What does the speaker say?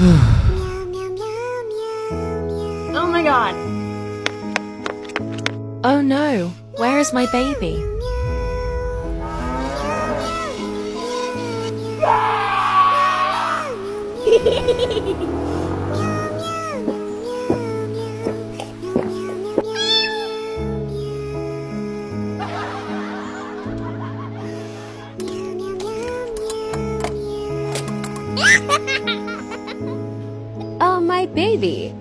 Oh my god. Oh no, where is my baby? Oh, my baby.